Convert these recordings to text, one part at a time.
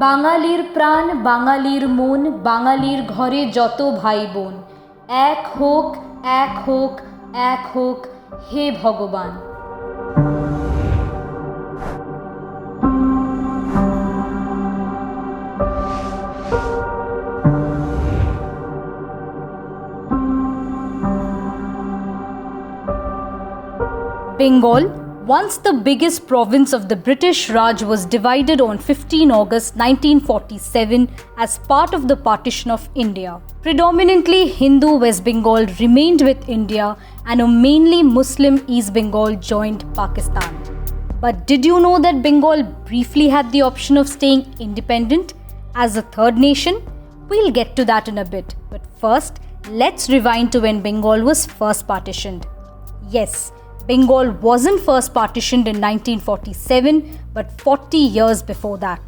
বাঙালির প্রাণ, বাঙালির মন, বাঙালির ঘরে যত ভাই বোন, এক হোক, এক হোক, এক হোক, হে ভগবান। Bengal, once the biggest province of the British Raj, was divided on 15 August 1947 as part of the partition of India. Predominantly Hindu West Bengal remained with India and a mainly Muslim East Bengal joined Pakistan. But did you know that Bengal briefly had the option of staying independent as a third nation? We'll get to that in a bit. But first, let's rewind to when Bengal was first partitioned. Yes, Bengal wasn't first partitioned in 1947, but 40 years before that.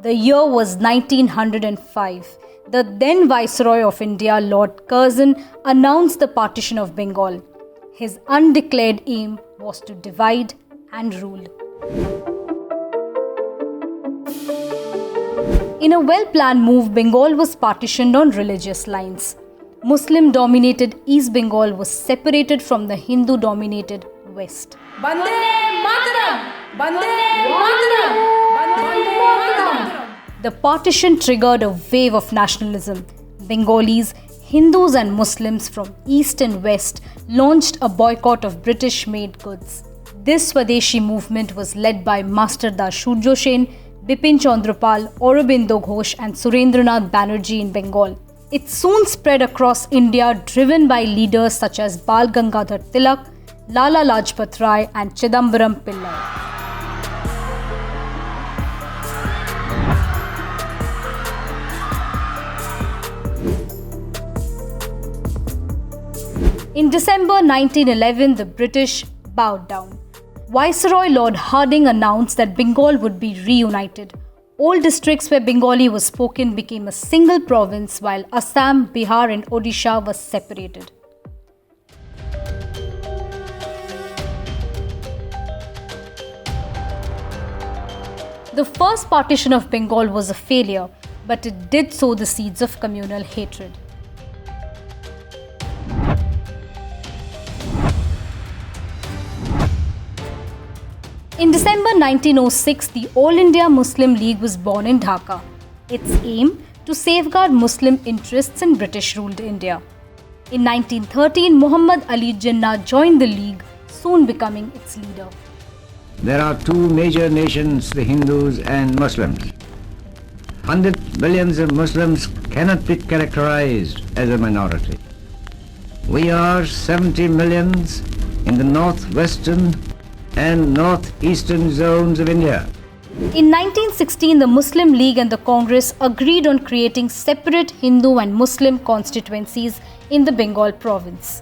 The year was 1905. The then Viceroy of India, Lord Curzon, announced the partition of Bengal. His undeclared aim was to divide and rule. In a well-planned move, Bengal was partitioned on religious lines. Muslim-dominated East Bengal was separated from the Hindu-dominated West. Bande Mataram! Bande Mataram! Bande Mataram! The partition triggered a wave of nationalism. Bengalis, Hindus and Muslims from East and West launched a boycott of British-made goods. This Swadeshi movement was led by Master Das Shurjo Sen, Bipin Chandrapal, Aurobindo Ghosh and Surendranath Banerjee in Bengal. It soon spread across India, driven by leaders such as Bal Gangadhar Tilak, Lala Lajpat Rai and Chidambaram Pillai. In December 1911, the British bowed down. Viceroy Lord Hardinge announced that Bengal would be reunited. All districts where Bengali was spoken became a single province, while Assam, Bihar and Odisha were separated. The first partition of Bengal was a failure, but it did sow the seeds of communal hatred. In December 1906, the All India Muslim League was born in Dhaka. Its aim to safeguard Muslim interests in British-ruled India. In 1913, Muhammad Ali Jinnah joined the league, soon becoming its leader. There are two major nations, the Hindus and Muslims. 100 millions of Muslims cannot be characterized as a minority. We are 70 millions in the northwestern and northeastern zones of India. In 1916, the Muslim League and the Congress agreed on creating separate Hindu and Muslim constituencies in the Bengal province.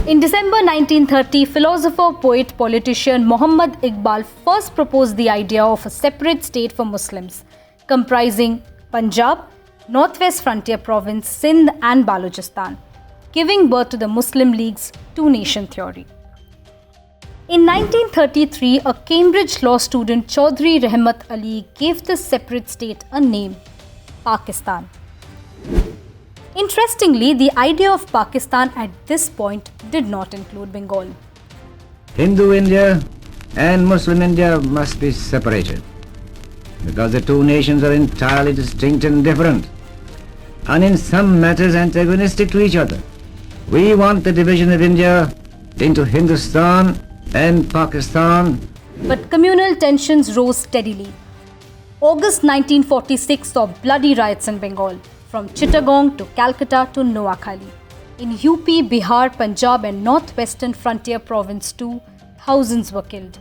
In December 1930, philosopher, poet, politician Muhammad Iqbal first proposed the idea of a separate state for Muslims, comprising Punjab, Northwest Frontier Province, Sindh and Balochistan, giving birth to the Muslim League's two-nation theory. In 1933, a Cambridge law student, Chaudhry Rahmat Ali, gave this separate state a name, Pakistan. Interestingly, the idea of Pakistan at this point did not include Bengal. Hindu India and Muslim India must be separated because the two nations are entirely distinct and different, and in some matters antagonistic to each other. We want the division of India into Hindustan and Pakistan. But communal tensions rose steadily. August 1946 saw bloody riots in Bengal, from Chittagong to Calcutta to Noakhali. In UP, Bihar, Punjab and Northwestern Frontier Province too, thousands were killed.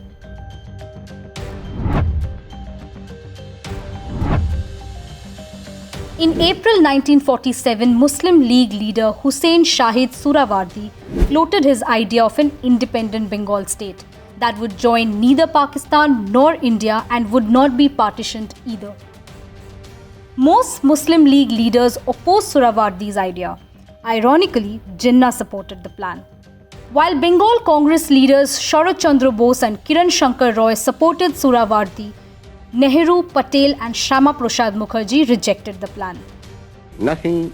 In April 1947, Muslim League leader Hussain Shahid Surawardi floated his idea of an independent Bengal state that would join neither Pakistan nor India and would not be partitioned either. Most Muslim League leaders opposed Surawardi's idea. Ironically, Jinnah supported the plan. While Bengal Congress leaders Sharat Chandra Bose and Kiran Shankar Roy supported Surawardi, Nehru, Patel and Shyama Prasad Mukherjee rejected the plan. Nothing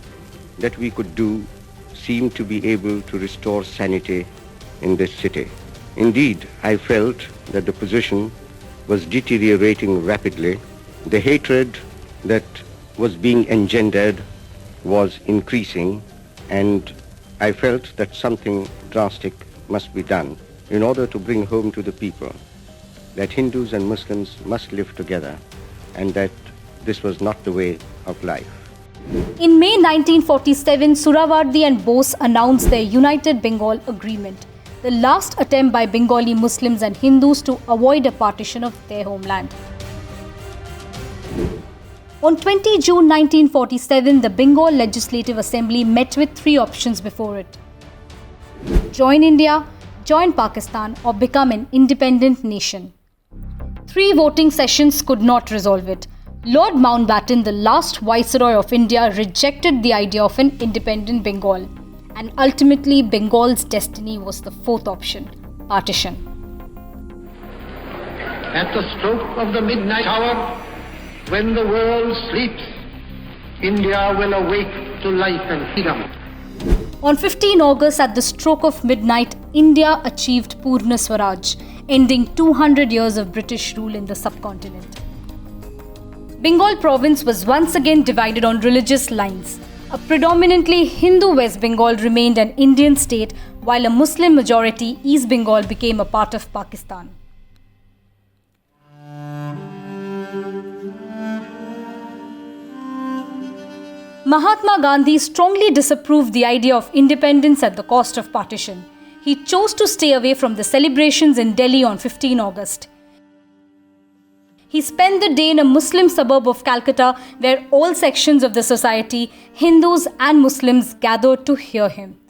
that we could do seemed to be able to restore sanity in this city. Indeed, I felt that the position was deteriorating rapidly. The hatred that was being engendered was increasing, and I felt that something drastic must be done in order to bring home to the people that Hindus and Muslims must live together and that this was not the way of life. In May 1947, Surawardi and Bose announced their United Bengal Agreement, the last attempt by Bengali Muslims and Hindus to avoid a partition of their homeland. On 20 June 1947, the Bengal Legislative Assembly met with three options before it: join India, join Pakistan, or become an independent nation. Three voting sessions could not resolve it. Lord Mountbatten, the last Viceroy of India, rejected the idea of an independent Bengal, and ultimately Bengal's destiny was the fourth option: partition. At the stroke of the midnight hour, when the world sleeps, India will awake to life and freedom. On 15 August, at the stroke of midnight, India achieved Purna Swaraj, ending 200 years of British rule in the subcontinent. Bengal province was once again divided on religious lines. A predominantly Hindu West Bengal remained an Indian state, while a Muslim majority East Bengal became a part of Pakistan. Mahatma Gandhi strongly disapproved the idea of independence at the cost of partition. He chose to stay away from the celebrations in Delhi on 15 August. He spent the day in a Muslim suburb of Calcutta, where all sections of the society, Hindus and Muslims, gathered to hear him.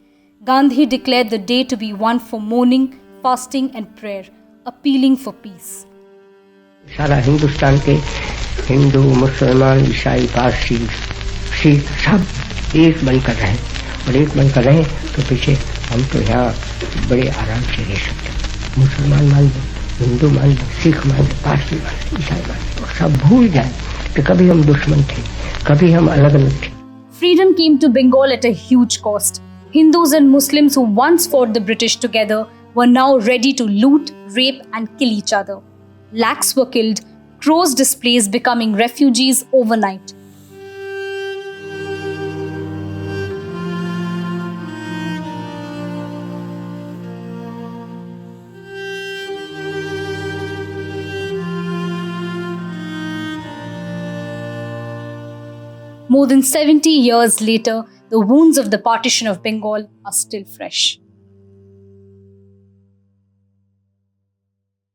Gandhi declared the day to be one for mourning, fasting and prayer, appealing for peace. सारा हिंदुस्तान के हिंदू, मुसलमान, ईसाई, पारसी, सिख सब एक बनकर रहें, और एक बनकर रहें तो पीछे हम तो यहाँ बड़े आराम से रह सकते। मुसलमान मान लो, हिंदू मान लो, सिख मान लो, पारसी मान लो, ईसाई मान लो, और सब भूल जाए कि कभी हम दुश्मन थे, कभी हम अलग अलग थे। Freedom came to Bengal at a huge cost. Hindus and Muslims who once fought the British together were now ready to loot, rape and kill each other. Lakhs were killed, crores displaced, becoming refugees overnight. More than 70 years later, the wounds of the partition of Bengal are still fresh.